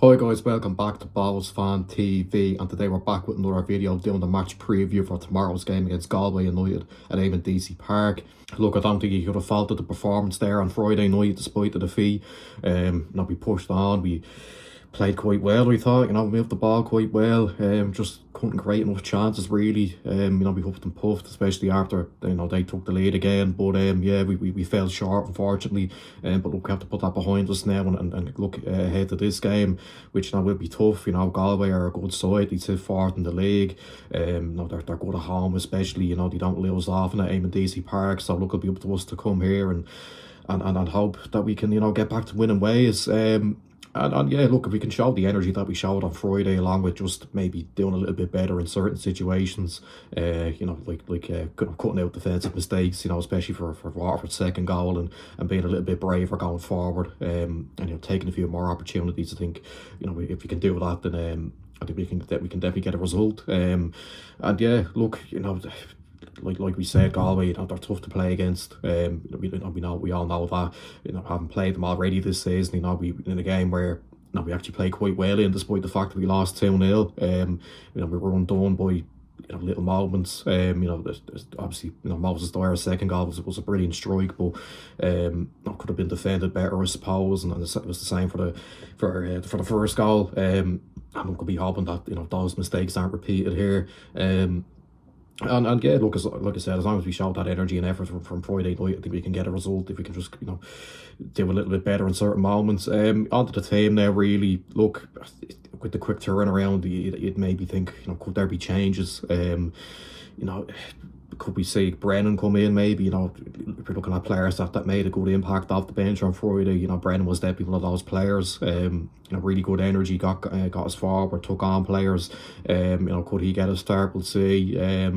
Hi guys, welcome back to Balls Fan TV, and today we're back with another video doing the match preview for tomorrow's game against Galway United at Eamon DC Park. Look, I don't think you could have faulted the performance there on Friday night despite the defeat. We pushed on, we played quite well, I thought, moved the ball quite well, just couldn't create enough chances really. We huffed and puffed, especially after, they took the lead again, but yeah, we fell short unfortunately, but look, we have to put that behind us now and look ahead to this game, which will be tough. Galway are a good side, they sit fourth in the league, they're good at home especially, they don't lose often at Eamon DC Park, so look, it'll be up to us to come here and hope that we can, get back to winning ways. And yeah, look, if we can show the energy that we showed on Friday, along with just maybe doing a little bit better in certain situations, cutting out defensive mistakes, especially for Waterford's second goal, and being a little bit braver going forward, and taking a few more opportunities. I think, if we can do that, then I think we can definitely get a result. And yeah, look, like we said, Galway, they're tough to play against. We all know that. Having played them already this season, we in a game where we actually played quite well in, despite the fact that we lost 2-0. We were undone by little moments. There's obviously Moses Dyer's second goal was a brilliant strike, but could have been defended better, I suppose. And it was the same for the first goal. And we could be hoping that those mistakes aren't repeated here. And yeah, look, like I said, as long as we show that energy and effort from Friday night, I think we can get a result if we can just do a little bit better in certain moments. Onto the team now, really. Look, with the quick turnaround, you'd maybe think, could there be changes? Could we see Brennan come in maybe? If you're looking at players that made a good impact off the bench on Friday, Brennan was definitely one of those players. Really good energy, got us forward, took on players. Could he get a start? We'll see. A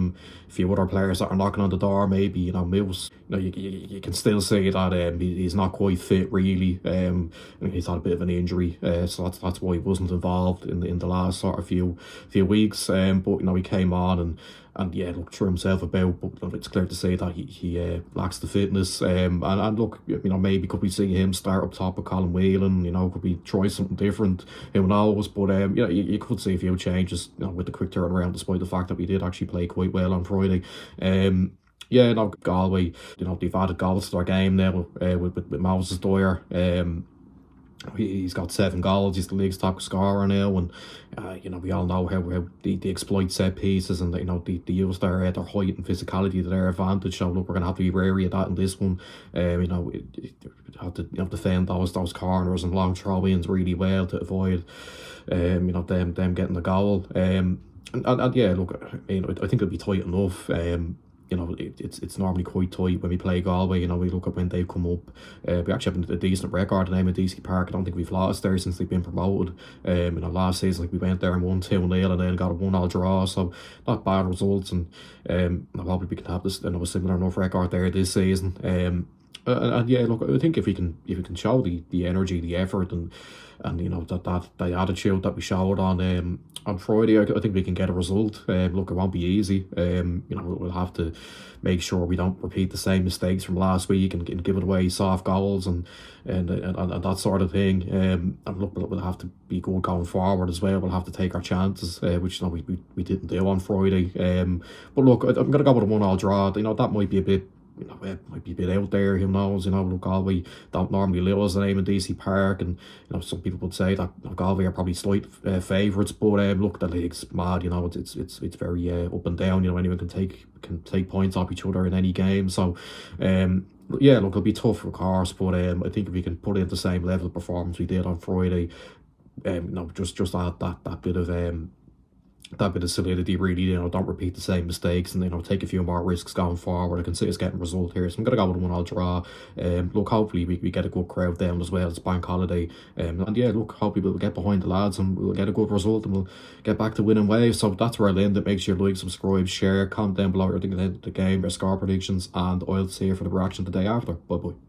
few other players that are knocking on the door, maybe, Mills. You can still say that he's not quite fit really. He's had a bit of an injury, so that's why he wasn't involved in the last sort of few weeks. But he came on and yeah, look, threw himself about, but it's clear to say that he lacks the fitness. And look, maybe could we see him start up top with Colin Whelan? Could we try something different? Who knows? But you could see a few changes, with the quick turnaround, despite the fact that we did actually play quite well on Friday. Yeah, Galway, they've added goals to their game now with Moses Dwyer. He's got 7 goals. He's the league's top scorer now, and we all know how they exploit set pieces, and they use their height and physicality to their advantage. So look, we're gonna have to be wary of that in this one. Have to defend those corners and long throw-ins really well to avoid them getting the goal. And yeah, look, I think it'll be tight enough. It's normally quite tight when we play Galway. We look at when they've come up. We actually have a decent record in Eamon DC Park. I don't think we've lost there since they've been promoted. Last season, we went there and won 2-0 and then got a 1-1 draw. So not bad results, and hopefully we can have this a similar enough record there this season. And yeah, look, I think if we can show the energy, the effort, and that the attitude that we showed on Friday, I think we can get a result. Look, it won't be easy. We'll have to make sure we don't repeat the same mistakes from last week and give it away soft goals and that sort of thing. And look, we'll have to be good going forward as well. We'll have to take our chances, which we didn't do on Friday. But look, I'm gonna go with a 1-1 draw. That might be a bit. It might be a bit out there, who knows. Look, Galway don't normally lose at Eamon DC Park, and some people would say that Galway are probably slight favourites, but look, the league's mad. It's very up and down. Anyone can take points off each other in any game. So yeah, look, it'll be tough, of course, but I think if we can put in the same level of performance we did on Friday, just add that bit of solidity, really. Don't repeat the same mistakes, and take a few more risks going forward. I can see us getting a result here, so I'm gonna go with a 1-1 draw. Look, hopefully we get a good crowd down as well. It's bank holiday, and yeah, look, hopefully we'll get behind the lads and we'll get a good result and we'll get back to winning ways. So that's where I'll end it. Make sure you like, subscribe, share, comment down below what you think of the game, your score predictions, and I'll see you for the reaction the day after. Bye bye.